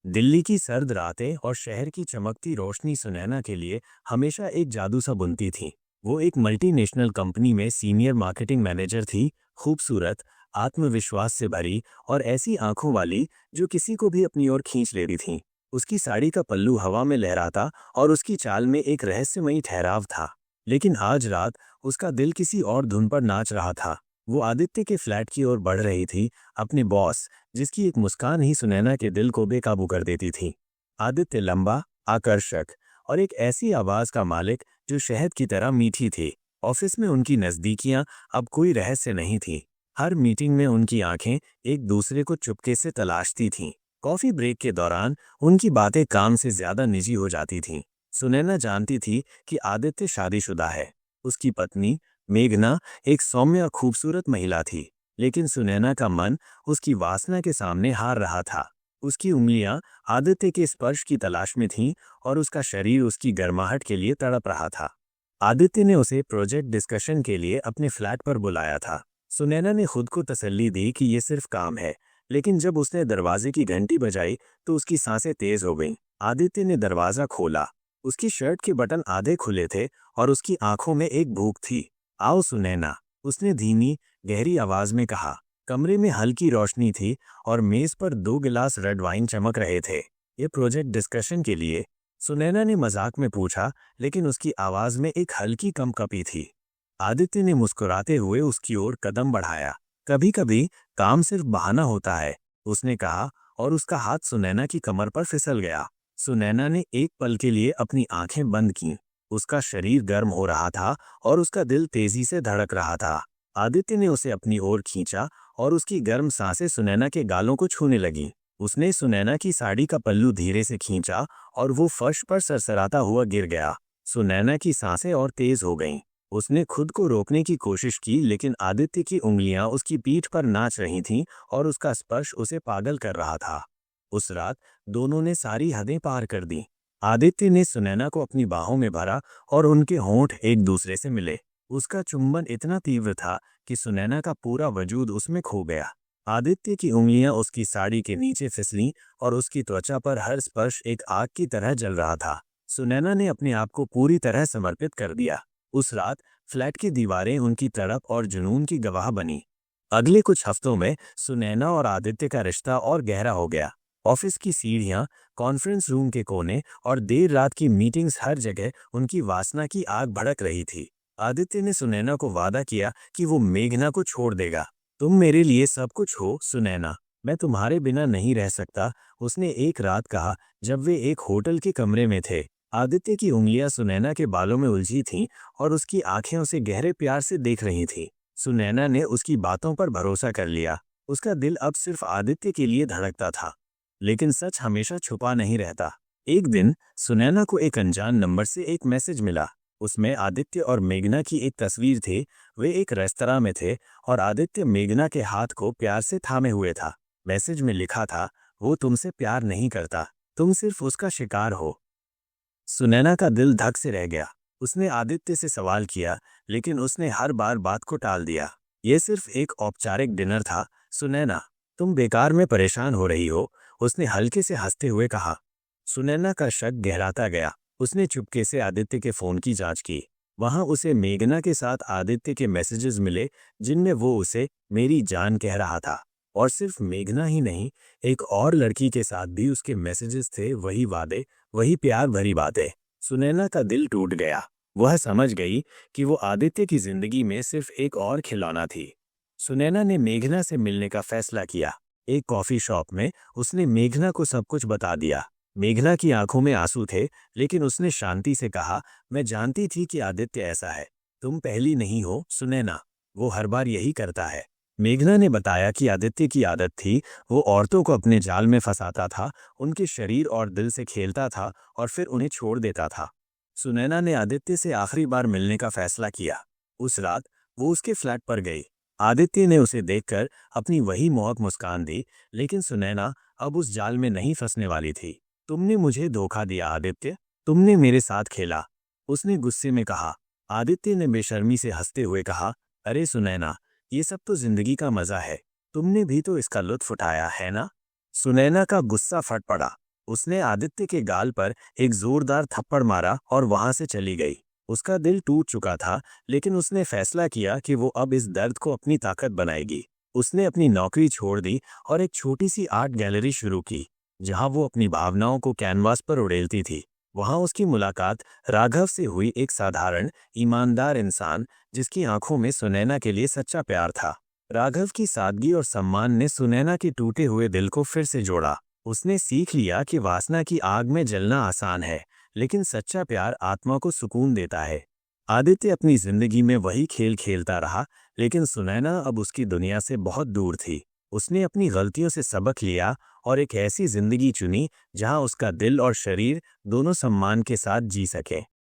दिल्ली की सर्द रातें और शहर की चमकती रोशनी सुनैना के लिए हमेशा एक जादू सा बुनती थी। वो एक मल्टीनेशनल कंपनी में सीनियर मार्केटिंग मैनेजर थी, खूबसूरत, आत्मविश्वास से भरी और ऐसी आंखों वाली जो किसी को भी अपनी ओर खींच लेती थी। उसकी साड़ी का पल्लू हवा में लहराता और उसकी चाल में एक रहस्यमयी ठहराव था। लेकिन आज रात उसका दिल किसी और धुन पर नाच रहा था। वो आदित्य के फ्लैट की ओर बढ़ रही थी, अपने बॉस, जिसकी एक मुस्कान ही सुनैना के दिल को बेकाबू कर देती थी। आदित्य लंबा, आकर्षक और एक ऐसी आवाज का मालिक जो शहद की तरह मीठी थी। ऑफिस में उनकी नजदीकियां अब कोई रहस्य नहीं थी। हर मीटिंग में उनकी आंखें एक दूसरे को चुपके से तलाशती थीं। कॉफी ब्रेक के दौरान उनकी बातें काम से ज्यादा निजी हो जाती थीं। सुनैना जानती थी कि आदित्य शादीशुदा है। उसकी पत्नी मेघना एक सौम्य और खूबसूरत महिला थी, लेकिन सुनैना का मन उसकी वासना के सामने हार रहा था। उसकी उंगलियां आदित्य के स्पर्श की तलाश में थीं और उसका शरीर उसकी गर्माहट के लिए तड़प रहा था। आदित्य ने उसे प्रोजेक्ट डिस्कशन के लिए अपने फ्लैट पर बुलाया था। सुनैना ने खुद को तसल्ली दी कि ये सिर्फ काम है, लेकिन जब उसने दरवाजे की घंटी बजाई तो उसकी सांसें तेज हो गईं। आदित्य ने दरवाजा खोला। उसकी शर्ट के बटन आधे खुले थे और उसकी आंखों में एक भूख थी। आओ सुनैना, उसने धीमी, गहरी आवाज में कहा। कमरे में हल्की रोशनी थी और मेज पर 2 गिलास रेड वाइन चमक रहे थे। ये प्रोजेक्ट डिस्कशन के लिए? सुनैना ने मजाक में पूछा, लेकिन उसकी आवाज में एक हल्की कंपकपी थी। आदित्य ने मुस्कुराते हुए उसकी ओर कदम बढ़ाया। कभी कभी काम सिर्फ बहाना होता है, उसने कहा, और उसका हाथ सुनैना की कमर पर फिसल गया। सुनैना ने एक पल के लिए अपनी आंखें बंद कीं। उसका शरीर गर्म हो रहा था और उसका दिल तेजी से धड़क रहा था। आदित्य ने उसे अपनी ओर खींचा और उसकी गर्म सांसें सुनैना के गालों को छूने लगीं। उसने सुनैना की साड़ी का पल्लू धीरे से खींचा और वो फर्श पर सरसराता हुआ गिर गया। सुनैना की सांसें और तेज हो गईं। उसने खुद को रोकने की कोशिश की, लेकिन आदित्य की उंगलियां उसकी पीठ पर नाच रही थीं और उसका स्पर्श उसे पागल कर रहा था। उस रात दोनों ने सारी हदें पार कर दी। आदित्य ने सुनैना को अपनी बाहों में भरा और उनके होंठ एक दूसरे से मिले। उसका चुंबन इतना तीव्र था कि सुनैना का पूरा वजूद उसमें खो गया। आदित्य की उंगलियां उसकी साड़ी के नीचे फिसलीं और उसकी त्वचा पर हर स्पर्श एक आग की तरह जल रहा था। सुनैना ने अपने आप को पूरी तरह समर्पित कर दिया। उस रात फ्लैट की दीवारें उनकी तड़प और जुनून की गवाह बनी। अगले कुछ हफ्तों में सुनैना और आदित्य का रिश्ता और गहरा हो गया। ऑफिस की सीढ़ियां, कॉन्फ्रेंस रूम के कोने और देर रात की मीटिंग्स, हर जगह उनकी वासना की आग भड़क रही थी। आदित्य ने सुनैना को वादा किया कि वो मेघना को छोड़ देगा। तुम मेरे लिए सब कुछ हो सुनैना, मैं तुम्हारे बिना नहीं रह सकता, उसने एक रात कहा जब वे एक होटल के कमरे में थे। आदित्य की उंगलियां सुनैना के बालों में उलझी थीं और उसकी आंखें उसे गहरे प्यार से देख रही थीं। सुनैना ने उसकी बातों पर भरोसा कर लिया। उसका दिल अब सिर्फ आदित्य के लिए धड़कता था। लेकिन सच हमेशा छुपा नहीं रहता। एक दिन सुनैना को एक अनजान नंबर से एक मैसेज मिला। उसमें आदित्य और मेघना की एक तस्वीर थी। वे एक रेस्तरां में थे और आदित्य मेघना के हाथ को प्यार से थामे हुए था। मैसेज में लिखा था, वो तुमसे प्यार नहीं करता, तुम सिर्फ उसका शिकार हो। सुनैना का दिल धक से रह गया। उसने आदित्य से सवाल किया, लेकिन उसने हर बार बात को टाल दिया। यह सिर्फ एक औपचारिक डिनर था सुनैना, तुम बेकार में परेशान हो रही हो, उसने हल्के से हंसते हुए कहा। सुनैना का शक गहराता गया। उसने चुपके से आदित्य के फोन की जांच की। वहां उसे मेघना के साथ आदित्य के मैसेजेस मिले, जिनमें वो उसे मेरी जान कह रहा था। और सिर्फ मेघना ही नहीं, एक और लड़की के साथ भी उसके मैसेजेस थे। वही वादे, वही प्यार भरी बातें। सुनैना का दिल टूट गया। वह समझ गई कि वो आदित्य की जिंदगी में सिर्फ एक और खिलौना थी। सुनैना ने मेघना से मिलने का फैसला किया। एक कॉफी शॉप में उसने मेघना को सब कुछ बता दिया। मेघना की आंखों में आंसू थे, लेकिन उसने शांति से कहा, मैं जानती थी कि आदित्य ऐसा है। तुम पहली नहीं हो सुनैना, वो हर बार यही करता है। मेघना ने बताया कि आदित्य की आदत थी, वो औरतों को अपने जाल में फंसाता था, उनके शरीर और दिल से खेलता था और फिर उन्हें छोड़ देता था। सुनैना ने आदित्य से आखिरी बार मिलने का फैसला किया। उस रात वो उसके फ्लैट पर गई। आदित्य ने उसे देखकर अपनी वही मोहक मुस्कान दी, लेकिन सुनैना अब उस जाल में नहीं फंसने वाली थी। तुमने मुझे धोखा दिया आदित्य, तुमने मेरे साथ खेला, उसने गुस्से में कहा। आदित्य ने बेशर्मी से हंसते हुए कहा, अरे सुनैना, ये सब तो जिंदगी का मजा है, तुमने भी तो इसका लुत्फ उठाया है ना। सुनैना का गुस्सा फट पड़ा। उसने आदित्य के गाल पर एक जोरदार थप्पड़ मारा और वहां से चली गई। उसका दिल टूट चुका था, लेकिन उसने फैसला किया कि वो अब इस दर्द को अपनी ताकत बनाएगी। उसने अपनी नौकरी छोड़ दी और एक छोटी सी आर्ट गैलरी शुरू की, जहां वो अपनी भावनाओं को कैनवास पर उड़ेलती थी। वहां उसकी मुलाकात राघव से हुई, एक साधारण, ईमानदार इंसान जिसकी आंखों में सुनैना के लिए सच्चा प्यार था। राघव की सादगी और सम्मान ने सुनैना के टूटे हुए दिल को फिर से जोड़ा। उसने सीख लिया कि वासना की आग में जलना आसान है, लेकिन सच्चा प्यार आत्मा को सुकून देता है। आदित्य अपनी जिंदगी में वही खेल खेलता रहा, लेकिन सुनैना अब उसकी दुनिया से बहुत दूर थी। उसने अपनी गलतियों से सबक लिया और एक ऐसी जिंदगी चुनी जहां उसका दिल और शरीर दोनों सम्मान के साथ जी सके।